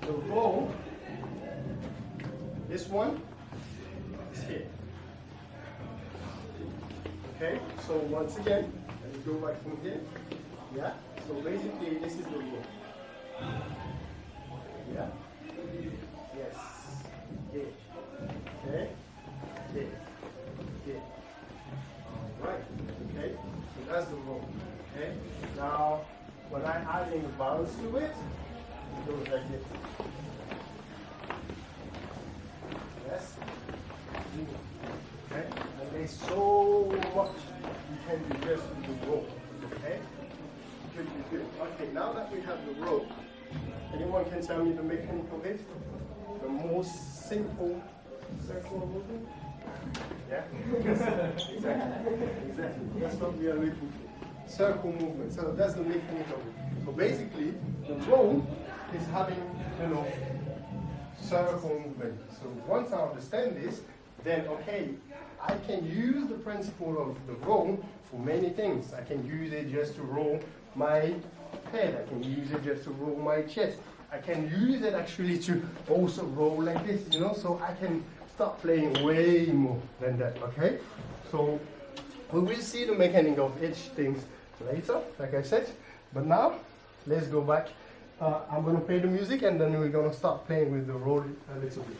the roll, this one is here. Okay, so once again, let me go back from here. Yeah, so basically this is the roll. Yeah, yes, here, okay, here, here. Alright, okay, so that's the roll. Okay, now when I add in vowels to it, it goes like this. Yes, okay, and there's so much you can do just with the roll. Okay, good, good, good. Okay, now that we have the roll, anyone can tell me the mechanic of it? The most simple circular movement? Yeah? Exactly. Exactly. That's what we are looking for. Circle movement. So that's the mechanic of it. So basically, the roll is having, circle movement. So once I understand this, then okay, I can use the principle of the roll for many things. I can use it just to roll my head. I can use it just to roll my chest. I can use it actually to also roll like this, so I can start playing way more than that, okay? So we will see the mechanic of each thing later, like I said. But now, let's go back. I'm going to play the music and then we're going to start playing with the roll a little bit.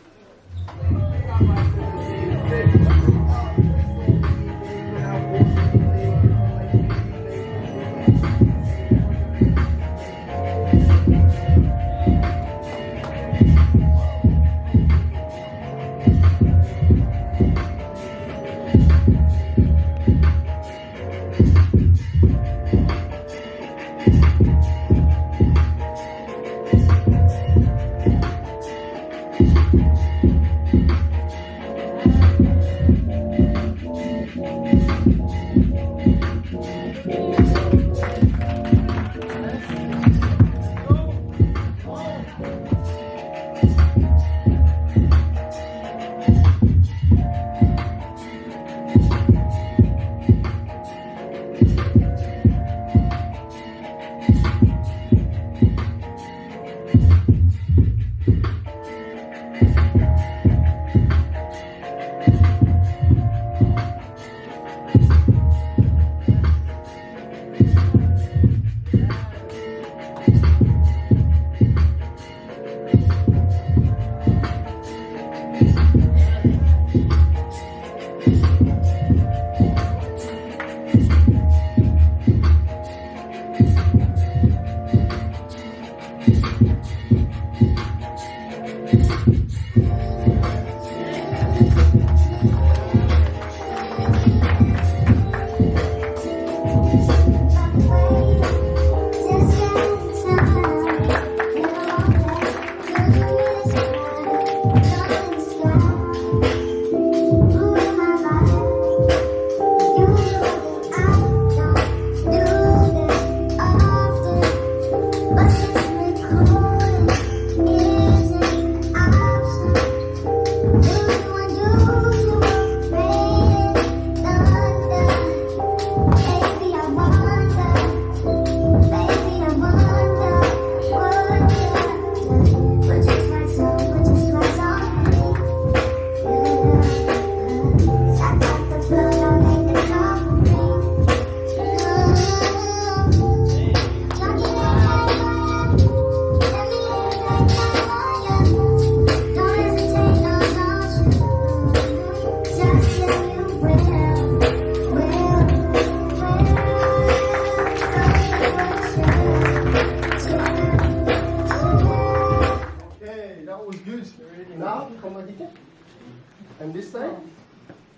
And this time,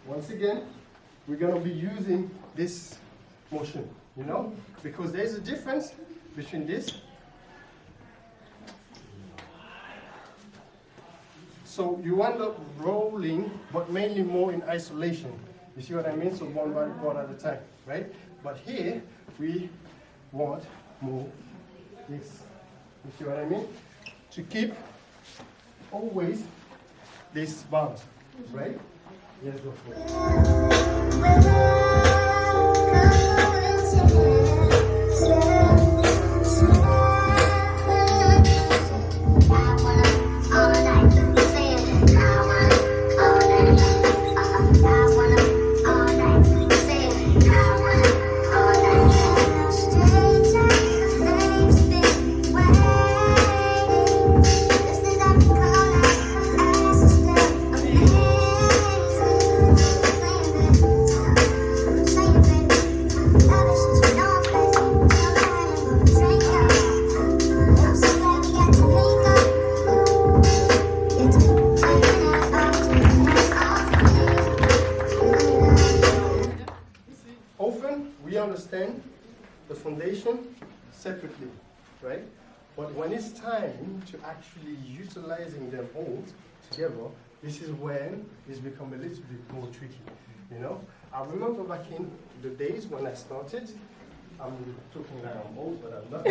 once again, we're going to be using this motion, because there's a difference between this. So you end up rolling, but mainly more in isolation. You see what I mean? So one at a time, right? But here, we want more this. You see what I mean? To keep always this bounce, right? Let's go for it. I wanna the foundation separately, right? But when it's time to actually utilizing them all together, this is when it's become a little bit more tricky, you know? I remember back in the days when I started, I'm talking like I'm old, but I'm not.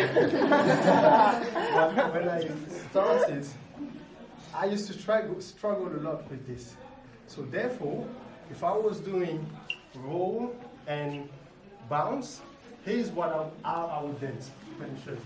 But when I started, I used to struggle a lot with this. So therefore, if I was doing roll and bounce, here's what I would dance. Let me show you.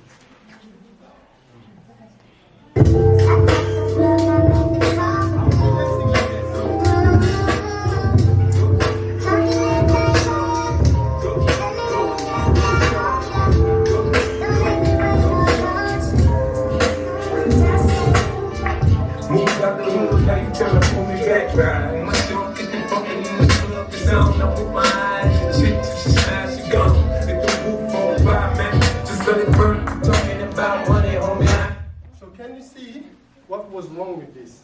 So can you see what was wrong with this?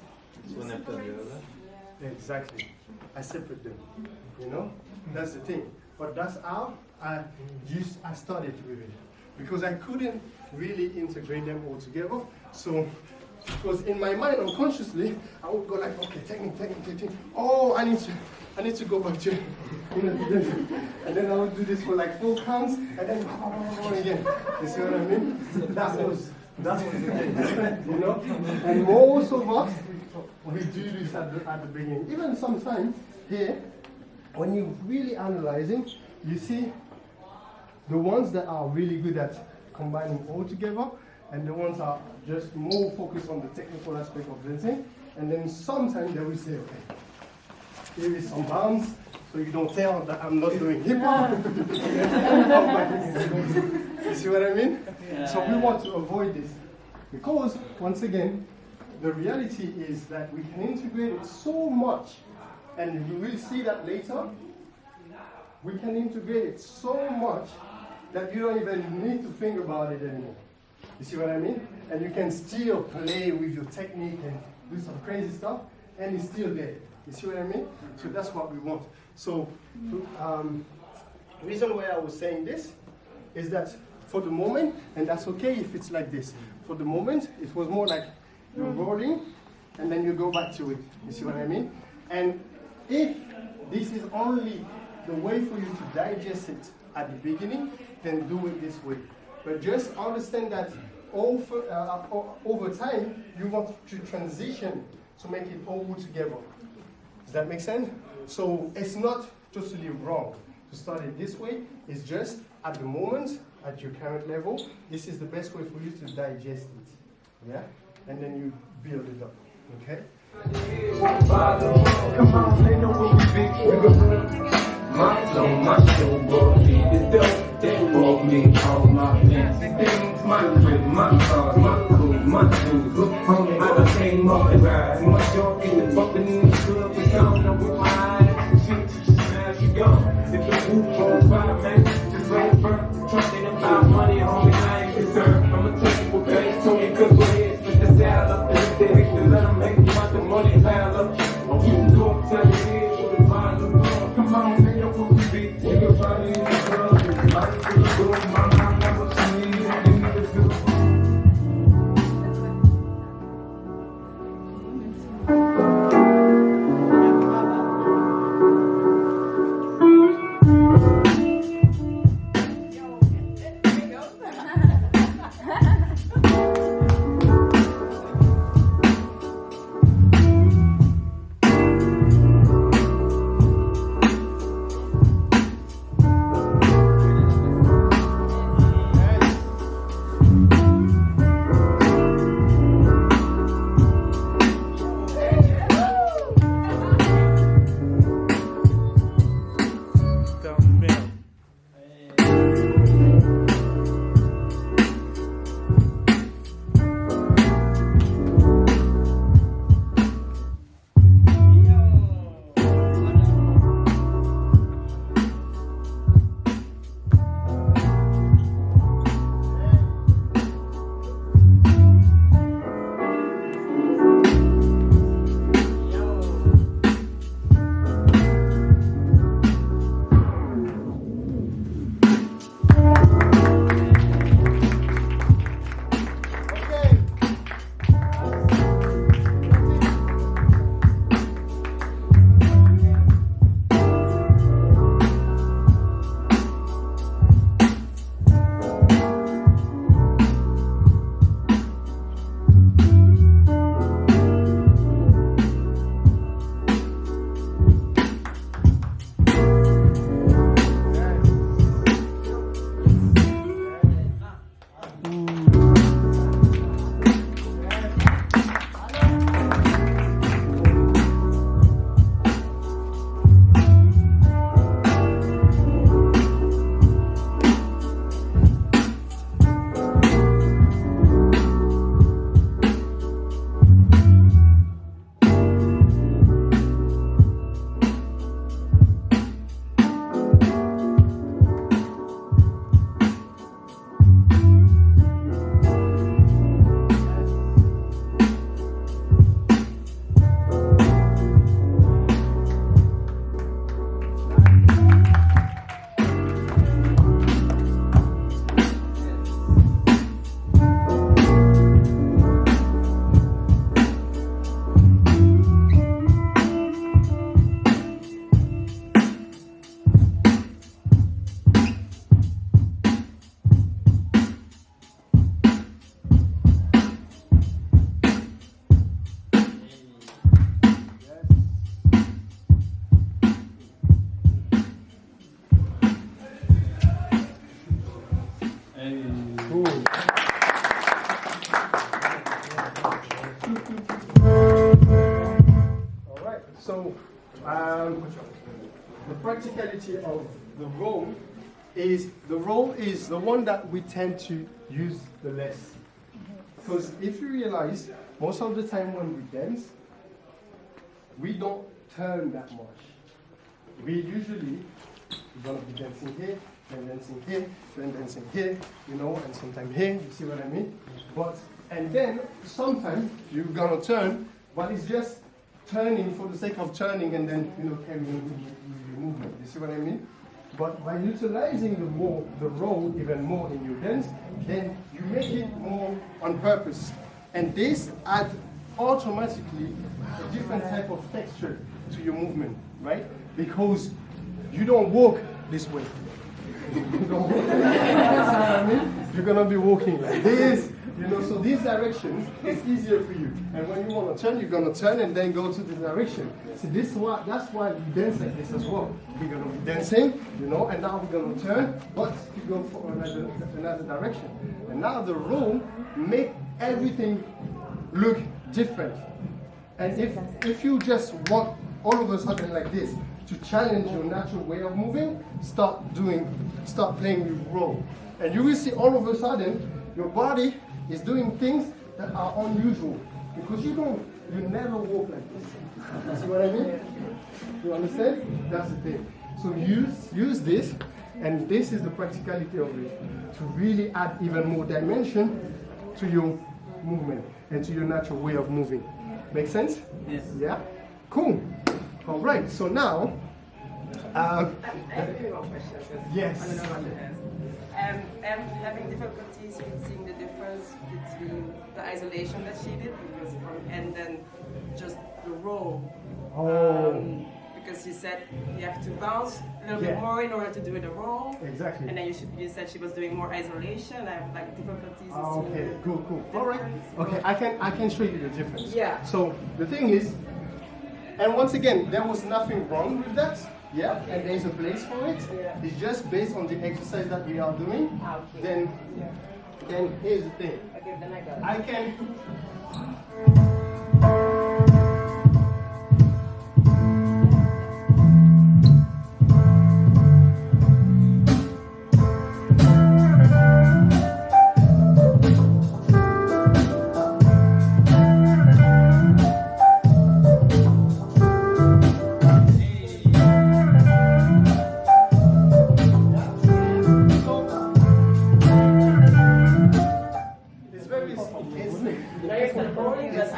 Exactly. I separate them. You know? That's the thing. But that's how I started with it. Because I couldn't really integrate them all together. So because in my mind unconsciously, I would go like, okay, technique. Oh, I need to go back to, you know, and then I would do this for like 4 counts, and then again. You see what I mean? That was the thing, you know. And most of us, we do this at the beginning. Even sometimes here, when you're really analyzing, you see the ones that are really good at combining all together, and the ones are just more focused on the technical aspect of dancing. And then sometimes they will say, okay, here is some bounce, so you don't tell that I'm not doing hip hop. You see what I mean? Yeah. So we want to avoid this. Because, once again, the reality is that we can integrate it so much, and you will see that later. We can integrate it so much that you don't even need to think about it anymore. You see what I mean? And you can still play with your technique and do some crazy stuff, and it's still there. You see what I mean? So that's what we want. So, the reason why I was saying this is that for the moment, and that's okay if it's like this, for the moment, it was more like you're rolling, and then you go back to it. You see what I mean? And if this is only the way for you to digest it at the beginning, then do it this way. But just understand that over time, you want to transition to make it all together. Does that make sense? So it's not totally wrong to start it this way. It's just at the moment, at your current level, this is the best way for you to digest it. Yeah? And then you build it up. Okay? Come on, they know what we big. My soul, will be the dope. They brought me all my fancy things. My crib, my cars, my clothes, my shoes. Look, homie, I done came off the ride. My junk in the bumping in the club. We don't know with my eyes. Shit, smash, you gone. If the roof on fire, man, just let it burn. Talking about money, homie, I ain't concerned. I'ma tell you what banks told me, cause we're here. Split the style up, and if they make the let them make you want the money pile up. Or you can go and tell you here, so the mind of the come on, they know what we be. You can find it in the club. Life is a boom, my mom never seen me. You need to feel. practicality of the roll is the one that we tend to use the less. Because if you realize, most of the time when we dance, we don't turn that much. We usually, we're gonna be dancing here, then dancing here, then dancing here, you know, and sometimes here, you see what I mean? And then sometimes you're gonna turn, but it's just turning for the sake of turning and then, you know, carrying the movement. You see what I mean? But by utilizing the roll even more in your dance, then you make it more on purpose. And this adds automatically a different type of texture to your movement, right? Because you don't walk this way. You don't walk. That's what I mean? You're gonna be walking like this, you know, so these directions is easier for you. And when you want to turn, you're gonna turn and then go to this direction. See, that's why we dance like this as well. We're gonna be dancing, you know, and now we're gonna turn, but to go for another direction. And now the roll make everything look different. And if you just want all of a sudden like this to challenge your natural way of moving, start playing with roll. And you will see all of a sudden your body is doing things that are unusual because you never walk like this. You see what I mean? You understand? That's the thing. So use this, and this is the practicality of it, to really add even more dimension to your movement and to your natural way of moving. Make sense? Yes. Yeah? Cool. All right, so now... I have a few more questions. Yes. I don't know what to ask. I'm having difficulties with seeing the difference between the isolation that she did and then just the roll. Oh. Because you said you have to bounce a little bit more in order to do the roll. Exactly. And then you said she was doing more isolation. I have like difficulties in seeing Okay, the cool. All right. Okay, I can show you the difference. Yeah. So the thing is, and once again, there was nothing wrong with that. Yeah, and there's a place for it. Yeah. It's just based on the exercise that we are doing. Okay. Then here's the thing. Okay, then I got it. I can.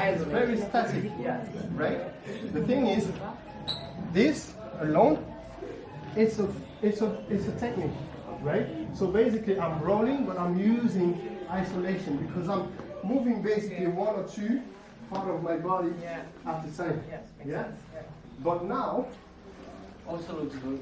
It's very static, right? The thing is, this alone, it's a technique, right? So basically, I'm rolling, but I'm using isolation because I'm moving basically one or two part of my body at the time. Yes, makes Yeah. sense. Yeah. But now, Also looks good.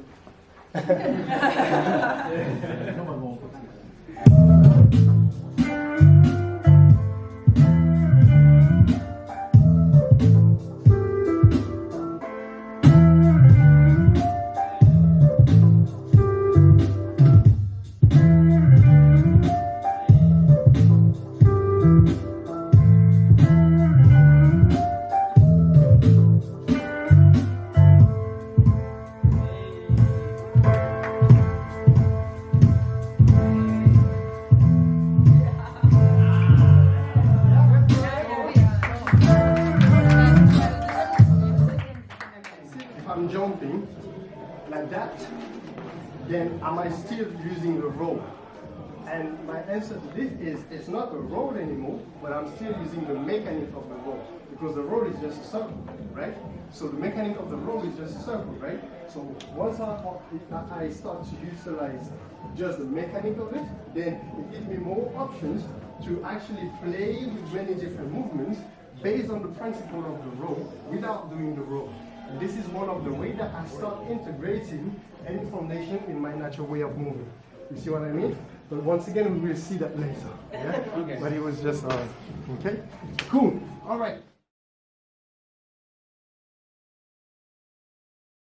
I'm jumping like that, then am I still using the roll? And my answer to this is it's not a roll anymore, but I'm still using the mechanic of the roll because the roll is just a circle, right? So the mechanic of the roll is just a circle, right? So once I start to utilize just the mechanic of it, then it gives me more options to actually play with many different movements based on the principle of the roll without doing the roll. And this is one of the ways that I start integrating any foundation in my natural way of moving. You see what I mean? But once again, we will see that later. Yeah? Okay. But it was just, okay? Cool. All right.